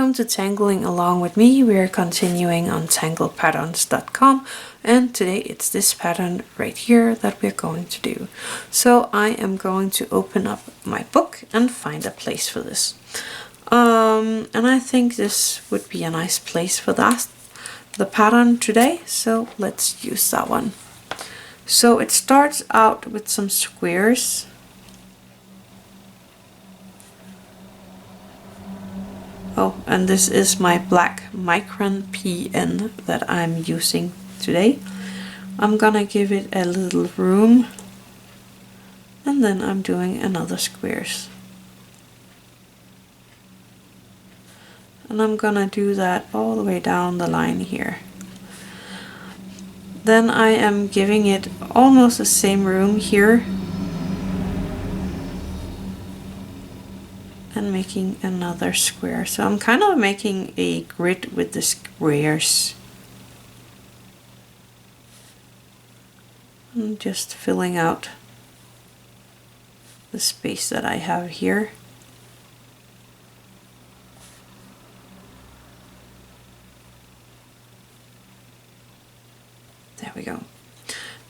welcome to Tangling Along with me. We are continuing on tanglepatterns.com, and today it's this pattern right here that we're going to do. So I am going to open up my book and find a place for this. And I think this would be a nice place for that, the pattern today, so let's use that one. So it starts out with some squares. Oh, and this is my black Micron PN that I'm using today. I'm gonna give it a little room, and then I'm doing another squares. And I'm gonna do that all the way down the line here. Then I am giving it almost the same room here, and making another square. So I'm kind of making a grid with the squares. I'm just filling out the space that I have here. There we go.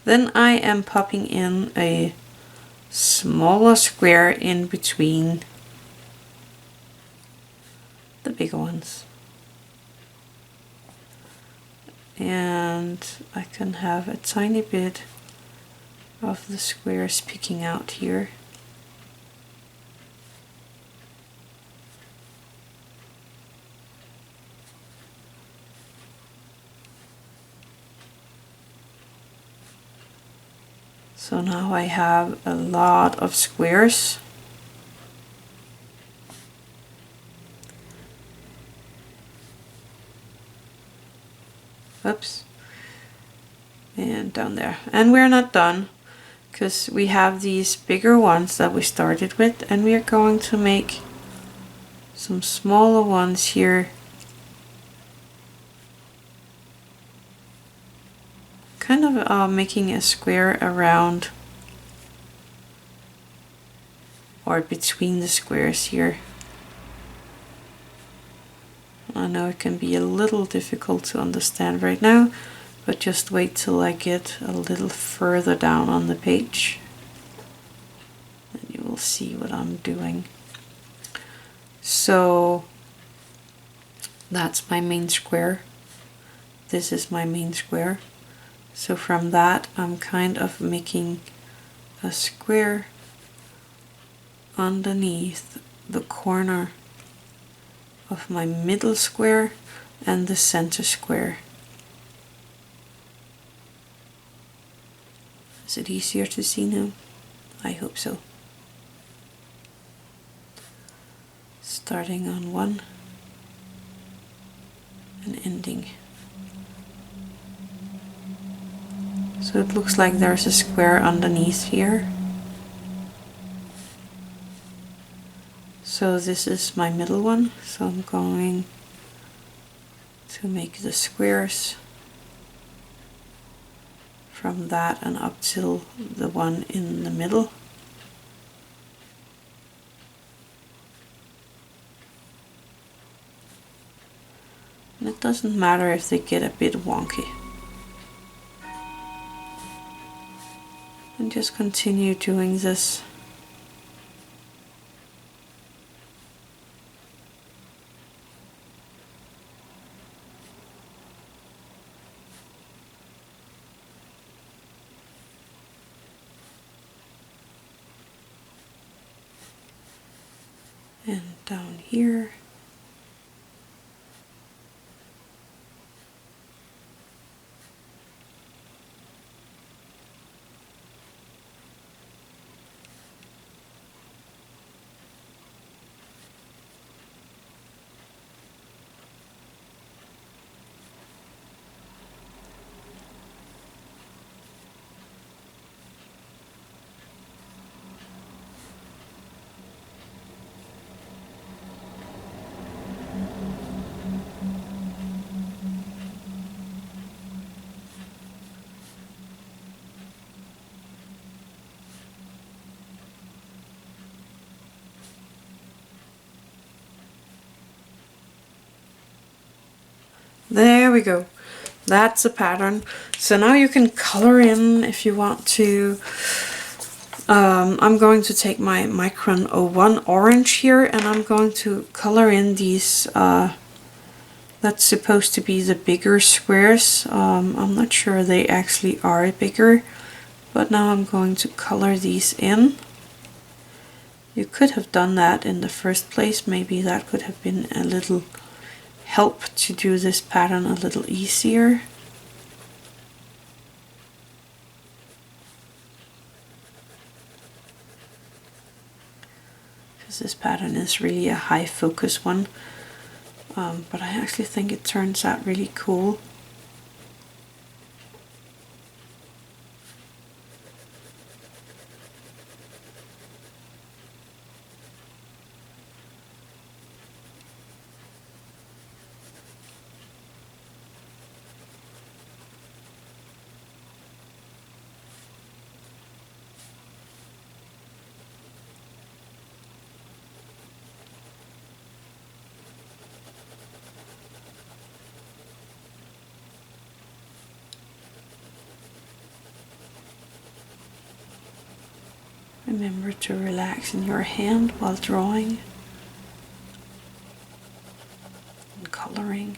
Then I am popping in a smaller square in between the bigger ones. And I can have a tiny bit of the squares picking out here. So now I have a lot of squares. Oops. And down there. And we're not done, because we have these bigger ones that we started with, and we are going to make some smaller ones here. Kind of making a square around or between the squares here. I know it can be a little difficult to understand right now, but just wait till I get a little further down on the page and you will see what I'm doing. So that's my main square. This is my main square. So from that I'm kind of making a square underneath the corner of my middle square and the center square. Is it easier to see now? I hope so. Starting on one and ending. So it looks like there's a square underneath here. So this is my middle one, so I'm going to make the squares from that and up till the one in the middle. And it doesn't matter if they get a bit wonky. And just continue doing this. And down here. There we go. That's a pattern. So now you can color in if you want to. I'm going to take my Micron 01 orange here, and I'm going to color in these, that's supposed to be the bigger squares. I'm not sure they actually are bigger, but now I'm going to color these in. You could have done that in the first place. Maybe that could have been a little help to do this pattern a little easier. Because this pattern is really a high focus one. But I actually think it turns out really cool. Remember to relax in your hand while drawing and coloring.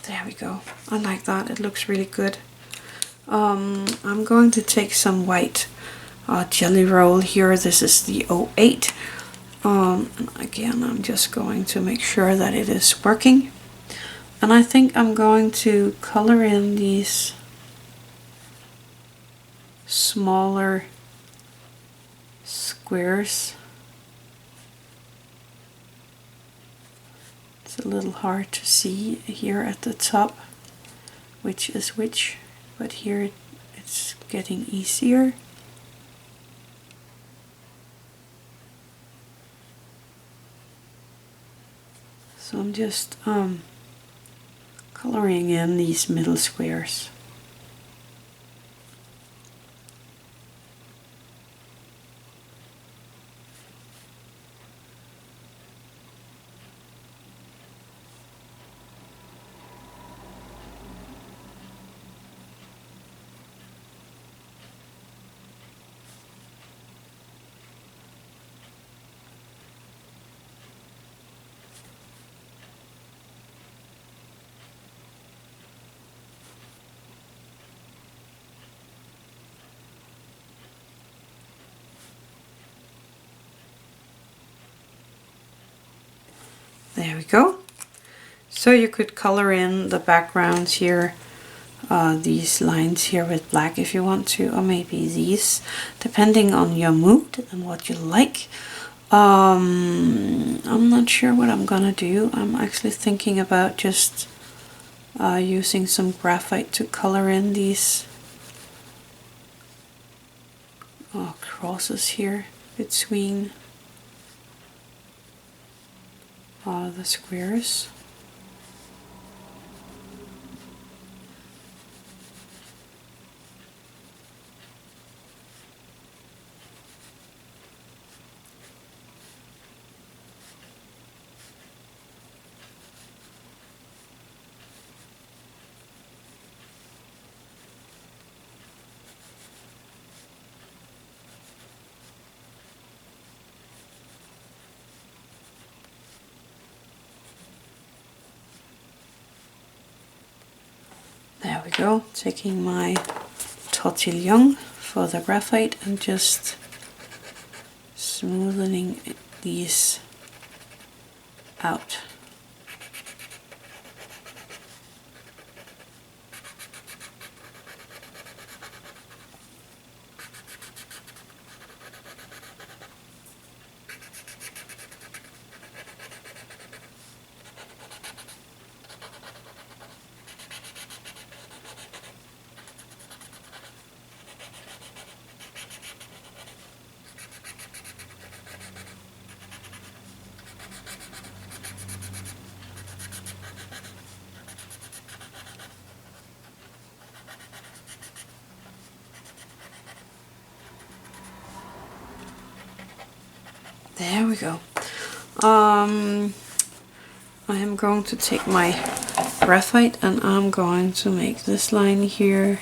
There we go. I like that. It looks really good. I'm going to take some white jelly roll here. This is the 08. And again, I'm just going to make sure that it is working. And I think I'm going to color in these smaller squares. It's a little hard to see here at the top which is which, but here it's getting easier. So I'm just coloring in these middle squares. There we go. So you could color in the backgrounds here, these lines here with black if you want to, or maybe these, depending on your mood and what you like. I'm not sure what I'm gonna do. I'm actually thinking about just using some graphite to color in these crosses here between the squares. There we go, taking my Tortillions for the graphite and just smoothing these out. There we go. I am going to take my graphite and I'm going to make this line here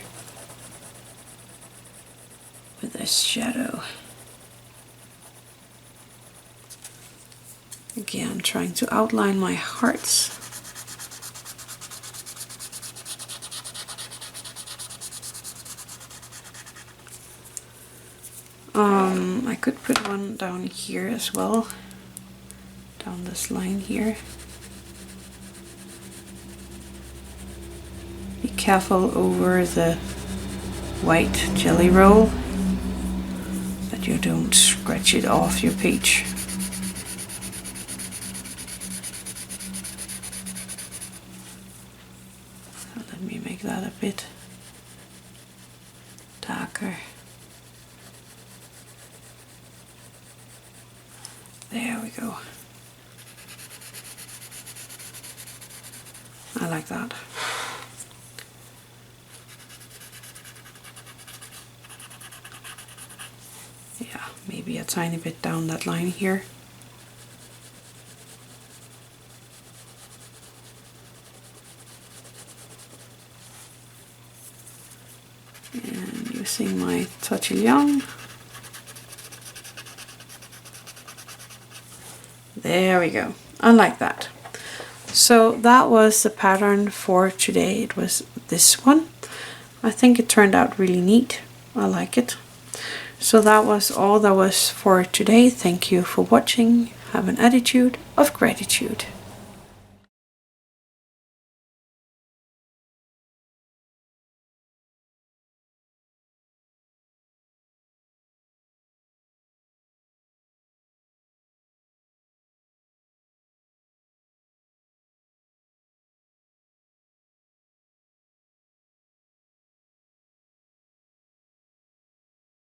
with this shadow. Again, trying to outline my hearts. I could put one down here as well, down this line here. Be careful over the white jelly roll that you don't scratch it off your page. So let me make that a bit darker. There we go. I like that. Yeah, maybe a tiny bit down that line here. And using my Tortillions. There we go. I like that. So that was the pattern for today. It was this one. I think it turned out really neat. I like it. So that was all that was for today. Thank you for watching. Have an attitude of gratitude.